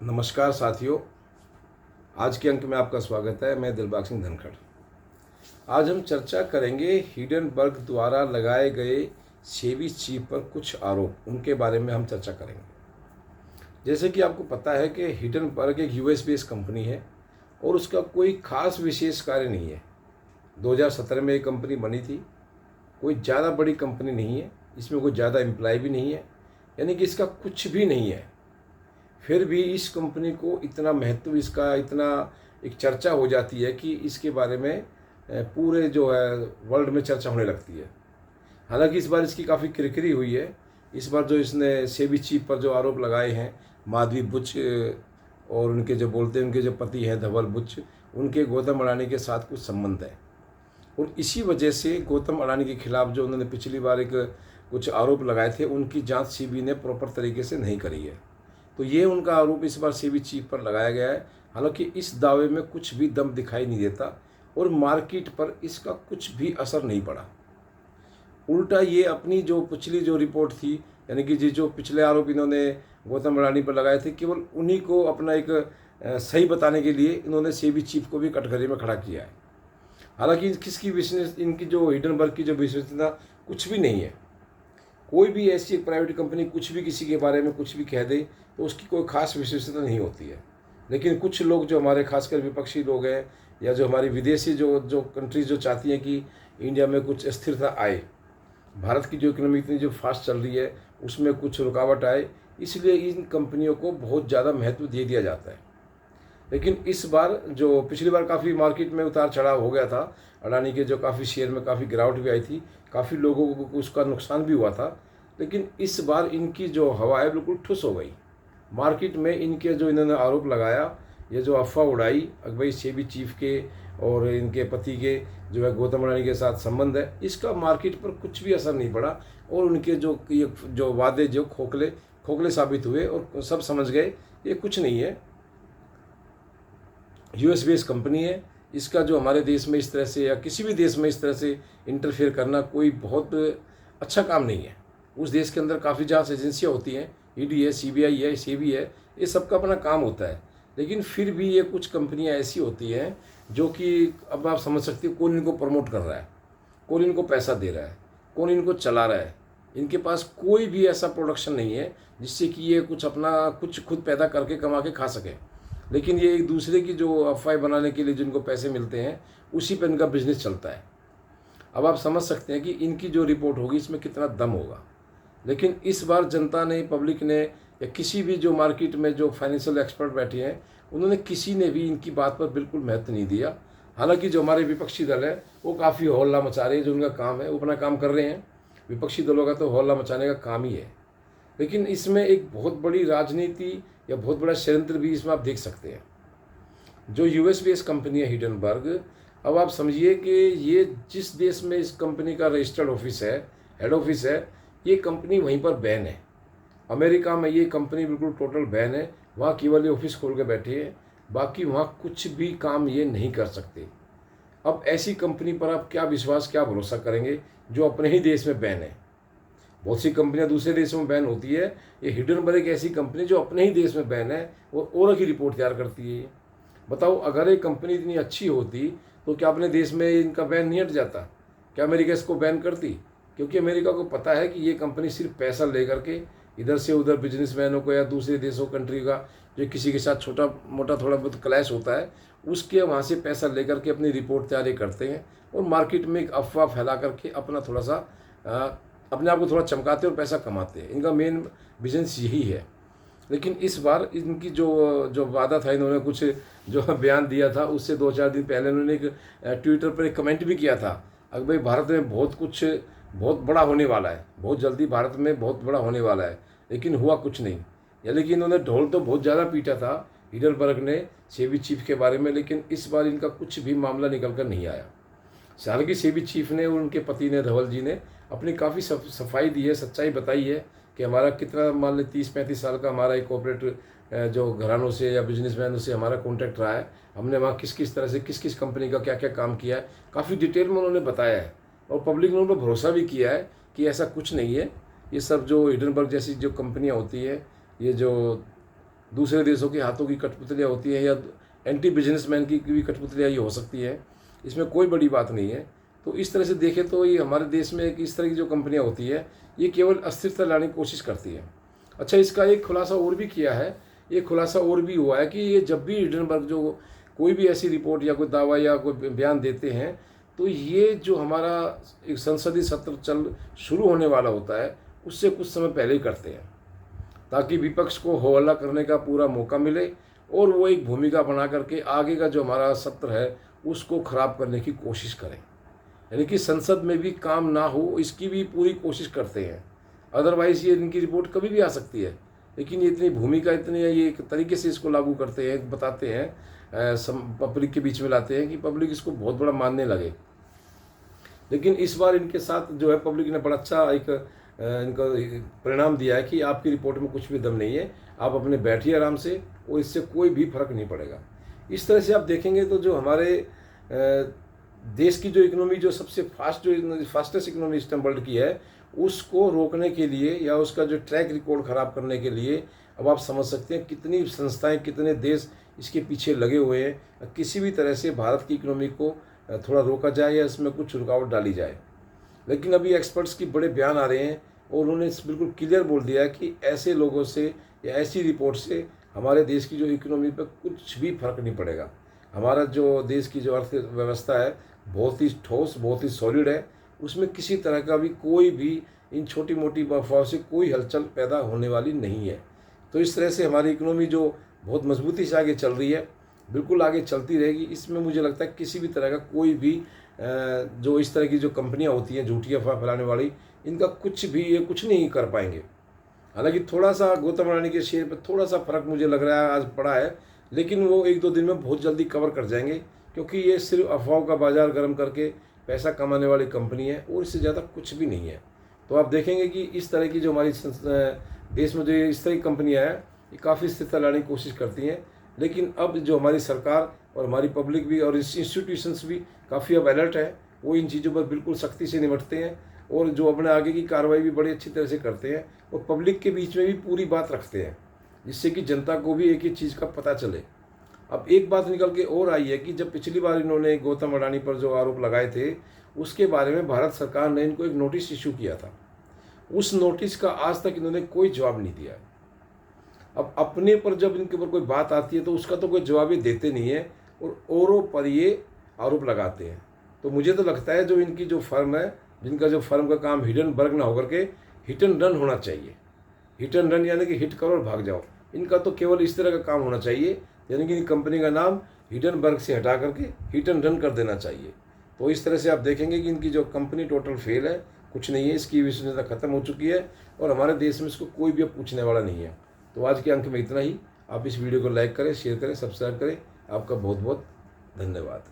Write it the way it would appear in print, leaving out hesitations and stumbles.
नमस्कार साथियों, आज के अंक में आपका स्वागत है। मैं दिलबाग सिंह धनखड़। आज हम चर्चा करेंगे हिंडनबर्ग द्वारा लगाए गए सेबी चीफ पर कुछ आरोप, उनके बारे में हम चर्चा करेंगे। जैसे कि आपको पता है कि हिंडनबर्ग एक यूएस बेस्ड कंपनी है और उसका कोई खास विशेष कार्य नहीं है। 2017 में ये कंपनी बनी थी, कोई ज़्यादा बड़ी कंपनी नहीं है, इसमें कोई ज़्यादा एम्प्लॉय भी नहीं है, यानी कि इसका कुछ भी नहीं है। फिर भी इस कंपनी को इतना महत्व, इसका इतना एक चर्चा हो जाती है कि इसके बारे में पूरे जो है वर्ल्ड में चर्चा होने लगती है। हालांकि इस बार इसकी काफ़ी किरकिरी हुई है। इस बार जो इसने सेबी चीफ पर जो आरोप लगाए हैं, माधवी बुच और उनके जो बोलते हैं उनके जो पति हैं धवल बुच, उनके गौतम अडानी के साथ कुछ संबंध है और इसी वजह से गौतम अडानी के खिलाफ जो उन्होंने पिछली बार एक कुछ आरोप लगाए थे, उनकी जांच सीबी ने प्रॉपर तरीके से नहीं करी है। तो ये उनका आरोप इस बार सेबी चीफ पर लगाया गया है। हालांकि इस दावे में कुछ भी दम दिखाई नहीं देता और मार्केट पर इसका कुछ भी असर नहीं पड़ा। उल्टा ये अपनी जो पिछली जो रिपोर्ट थी, यानी कि जो पिछले आरोप इन्होंने गौतम अडानी पर लगाए थे, केवल उन्हीं को अपना एक सही बताने के लिए इन्होंने सेबी चीफ को भी कटघरे में खड़ा किया है। हालांकि किसकी विश्वसनीयता, इनकी जो हिंडनबर्ग की जो विश्वसनीयता कुछ भी नहीं है। कोई भी ऐसी प्राइवेट कंपनी कुछ भी किसी के बारे में कुछ भी कह दे तो उसकी कोई खास विशेषता नहीं होती है। लेकिन कुछ लोग जो हमारे खासकर विपक्षी लोग हैं या जो हमारी विदेशी जो कंट्रीज जो चाहती हैं कि इंडिया में कुछ स्थिरता आए, भारत की जो इकोनॉमी इतनी जो फास्ट चल रही है उसमें कुछ रुकावट आए, इसलिए इन कंपनियों को बहुत ज़्यादा महत्व दे दिया जाता है। लेकिन इस बार जो पिछली बार काफ़ी मार्केट में उतार चढ़ाव हो गया था, अडानी के जो काफ़ी शेयर में काफ़ी गिरावट भी आई थी, काफ़ी लोगों को उसका नुकसान भी हुआ था। लेकिन इस बार इनकी जो हवा है बिल्कुल ठुस हो गई मार्केट में। इनके जो इन्होंने आरोप लगाया, ये जो अफवाह उड़ाई भाई सेबी चीफ के और इनके पति के जो है गौतम अडानी के साथ संबंध है, इसका मार्केट पर कुछ भी असर नहीं पड़ा और उनके जो वादे जो खोखले साबित हुए और सब समझ गए ये कुछ नहीं है। यूएस बेस्ड कंपनी है, इसका जो हमारे देश में इस तरह से या किसी भी देश में इस तरह से इंटरफेयर करना कोई बहुत अच्छा काम नहीं है। उस देश के अंदर काफ़ी जांच एजेंसियाँ होती हैं, ईडी है, सीबीआई है, सेबी है, ये सबका अपना काम होता है। लेकिन फिर भी ये कुछ कंपनियां ऐसी होती हैं जो कि अब आप समझ सकते हो कौन इनको प्रमोट कर रहा है, कौन इनको पैसा दे रहा है, कौन इनको चला रहा है। इनके पास कोई भी ऐसा प्रोडक्शन नहीं है जिससे कि ये कुछ खुद पैदा करके कमा के खा सके। लेकिन ये एक दूसरे की जो अफवाह बनाने के लिए जिनको पैसे मिलते हैं उसी पर इनका बिजनेस चलता है। अब आप समझ सकते हैं कि इनकी जो रिपोर्ट होगी इसमें कितना दम होगा। लेकिन इस बार जनता ने, पब्लिक ने या किसी भी जो मार्केट में जो फाइनेंशियल एक्सपर्ट बैठे हैं, उन्होंने किसी ने भी इनकी बात पर बिल्कुल महत्व नहीं दिया। हालांकि जो हमारे विपक्षी दल है वो काफ़ी हौला मचा रहे हैं, जो उनका काम है वो अपना काम कर रहे हैं। विपक्षी दलों का तो हौला मचाने का काम ही है। लेकिन इसमें एक बहुत बड़ी राजनीति या बहुत बड़ा षड्यंत्र भी इसमें आप देख सकते हैं। जो यूएस बेस्ड कंपनी है हिंडनबर्ग, अब आप समझिए कि ये जिस देश में इस कंपनी का रजिस्टर्ड ऑफिस है, हेड ऑफिस है, ये कंपनी वहीं पर बैन है। अमेरिका में ये कंपनी बिल्कुल टोटल बैन है, वहाँ केवल ये ऑफिस खोल के बैठे हैं, बाकी वहाँ कुछ भी काम ये नहीं कर सकते। अब ऐसी कंपनी पर आप क्या विश्वास, क्या भरोसा करेंगे जो अपने ही देश में बैन है। बहुत सी कंपनियां दूसरे देशों में बैन होती है, ये हिंडनबर्ग एक ऐसी कंपनी जो अपने ही देश में बैन है और की रिपोर्ट तैयार करती है। बताओ, अगर ये कंपनी इतनी अच्छी होती तो क्या अपने देश में इनका बैन नहीं हट जाता? क्या अमेरिका इसको बैन करती? क्योंकि अमेरिका को पता है कि ये कंपनी सिर्फ पैसा लेकर के इधर से उधर बिजनेसमैनों को या दूसरे देशों कंट्री का जो किसी के साथ छोटा मोटा थोड़ा बहुत क्लैश होता है उसके वहाँ से पैसा लेकर के अपनी रिपोर्ट तैयारी करते हैं और मार्केट में एक अफवाह फैला करके अपना थोड़ा सा अपने आप को थोड़ा चमकाते और पैसा कमाते हैं। इनका मेन बिजनेस यही है। लेकिन इस बार इनकी जो वादा था, इन्होंने कुछ जो बयान दिया था उससे 2-4 दिन पहले उन्होंने एक ट्विटर पर एक कमेंट भी किया था, अगर भाई भारत में बहुत बड़ा होने वाला है, बहुत जल्दी भारत में बहुत बड़ा होने वाला है। लेकिन हुआ कुछ नहीं। या लेकिन इन्होंने ढोल तो बहुत ज़्यादा पीटा था हिंडनबर्ग ने सेबी चीफ के बारे में, लेकिन इस बार इनका कुछ भी मामला निकल कर नहीं आया। हालांकि सेबी चीफ ने और उनके पति ने, धवल जी ने, अपनी काफ़ी सफाई दी है, सच्चाई बताई है कि हमारा कितना, मान लें 30-35 साल का हमारा एक कॉर्पोरेट जो घरानों से या बिजनेसमैनों से हमारा कॉन्टैक्ट रहा है, हमने वहाँ किस किस तरह से किस किस कंपनी का क्या क्या काम किया है, काफ़ी डिटेल में उन्होंने बताया है और पब्लिक ने उन पर भरोसा भी किया है कि ऐसा कुछ नहीं है। ये सब जो हिंडनबर्ग जैसी जो कंपनियाँ होती है, ये जो दूसरे देशों के हाथों की कठपुतलियाँ होती हैं या एंटी बिजनेसमैन की भी कठपुतलियाँ ये हो सकती है, इसमें कोई बड़ी बात नहीं है। तो इस तरह से देखें तो ये हमारे देश में एक इस तरह की जो कंपनियाँ होती है ये केवल अस्थिरता लाने की कोशिश करती है। अच्छा, इसका एक खुलासा और भी किया है, एक खुलासा और भी हुआ है कि ये जब भी हिंडनबर्ग जो कोई भी ऐसी रिपोर्ट या कोई दावा या कोई बयान देते हैं तो ये जो हमारा एक संसदीय सत्र शुरू होने वाला होता है उससे कुछ समय पहले ही करते हैं, ताकि विपक्ष को हो हल्ला करने का पूरा मौका मिले और वो एक भूमिका बना करके आगे का जो हमारा सत्र है उसको खराब करने की कोशिश करें। यानी कि संसद में भी काम ना हो इसकी भी पूरी कोशिश करते हैं। अदरवाइज़ ये इनकी रिपोर्ट कभी भी आ सकती है, लेकिन ये इतनी भूमिका इतनी ये एक तरीके से इसको लागू करते हैं, बताते हैं, पब्लिक के बीच में लाते हैं कि पब्लिक इसको बहुत बड़ा मानने लगे। लेकिन इस बार इनके साथ जो है पब्लिक ने बड़ा अच्छा एक इनका परिणाम दिया है कि आपकी रिपोर्ट में कुछ भी दम नहीं है, आप अपने बैठिए आराम से और इससे कोई भी फर्क नहीं पड़ेगा। इस तरह से आप देखेंगे तो जो हमारे देश की जो इकोनॉमी जो सबसे फास्टेस्ट इकोनॉमी इस टाइम वर्ल्ड की है उसको रोकने के लिए या उसका जो ट्रैक रिकॉर्ड ख़राब करने के लिए अब आप समझ सकते हैं कितनी संस्थाएं कितने देश इसके पीछे लगे हुए हैं। किसी भी तरह से भारत की इकोनॉमी को थोड़ा रोका जाए या इसमें कुछ रुकावट डाली जाए। लेकिन अभी एक्सपर्ट्स की बड़े बयान आ रहे हैं और उन्होंने बिल्कुल क्लियर बोल दिया है कि ऐसे लोगों से या ऐसी रिपोर्ट से हमारे देश की जो इकोनॉमी पर कुछ भी फर्क नहीं पड़ेगा। हमारा जो देश की जो अर्थव्यवस्था है बहुत ही ठोस, बहुत ही सॉलिड है, उसमें किसी तरह का भी कोई भी इन छोटी मोटी अफवाहों से कोई हलचल पैदा होने वाली नहीं है। तो इस तरह से हमारी इकोनॉमी जो बहुत मजबूती से आगे चल रही है, बिल्कुल आगे चलती रहेगी। इसमें मुझे लगता है किसी भी तरह का कोई भी जो इस तरह की जो कंपनियां होती हैं झूठी अफवाह फैलाने वाली, इनका ये कुछ नहीं कर पाएंगे। हालांकि थोड़ा सा गौतम अडानी के शेयर पर थोड़ा सा फर्क मुझे लग रहा है आज पड़ा है, लेकिन वो 1-2 दिन में बहुत जल्दी कवर कर जाएंगे, क्योंकि ये सिर्फ अफवाहों का बाजार गर्म करके पैसा कमाने वाली कंपनी है और इससे ज़्यादा कुछ भी नहीं है। तो आप देखेंगे कि इस तरह की जो हमारी देश में जो इस तरह की कंपनियाँ हैं ये काफ़ी स्थिरता लाने की कोशिश करती हैं। लेकिन अब जो हमारी सरकार और हमारी पब्लिक भी और इंस्टीट्यूशंस भी काफ़ी अब अलर्ट है, वो इन चीज़ों पर बिल्कुल सख्ती से निपटते हैं और जो अपने आगे की कार्रवाई भी बड़ी अच्छी तरह से करते हैं और पब्लिक के बीच में भी पूरी बात रखते हैं, जिससे कि जनता को भी एक ही चीज़ का पता चले। अब एक बात निकल के और आई है कि जब पिछली बार इन्होंने गौतम अडानी पर जो आरोप लगाए थे उसके बारे में भारत सरकार ने इनको एक नोटिस इशू किया था। उस नोटिस का आज तक इन्होंने कोई जवाब नहीं दिया। अब अपने पर जब इनके ऊपर कोई बात आती है तो उसका तो कोई जवाब ही देते नहीं है और औरों पर ये आरोप लगाते हैं। तो मुझे तो लगता है जो इनकी जो फर्म है, जिनका जो फर्म का काम हिडनबर्ग ना होकर के हिट एंड रन होना चाहिए। हिट एंड रन यानी कि हिट करो और भाग जाओ, इनका तो केवल इस तरह का काम होना चाहिए, यानी कि कंपनी का नाम हिडनबर्ग से हटा करके हिट एंड रन कर देना चाहिए। तो इस तरह से आप देखेंगे कि इनकी जो कंपनी टोटल फेल है, कुछ नहीं है, इसकी विश्वसनीयता खत्म हो चुकी है और हमारे देश में इसको कोई भी अब पूछने वाला नहीं है। तो आज के अंक में इतना ही। आप इस वीडियो को लाइक करें, शेयर करें, सब्सक्राइब करें। आपका बहुत बहुत धन्यवाद।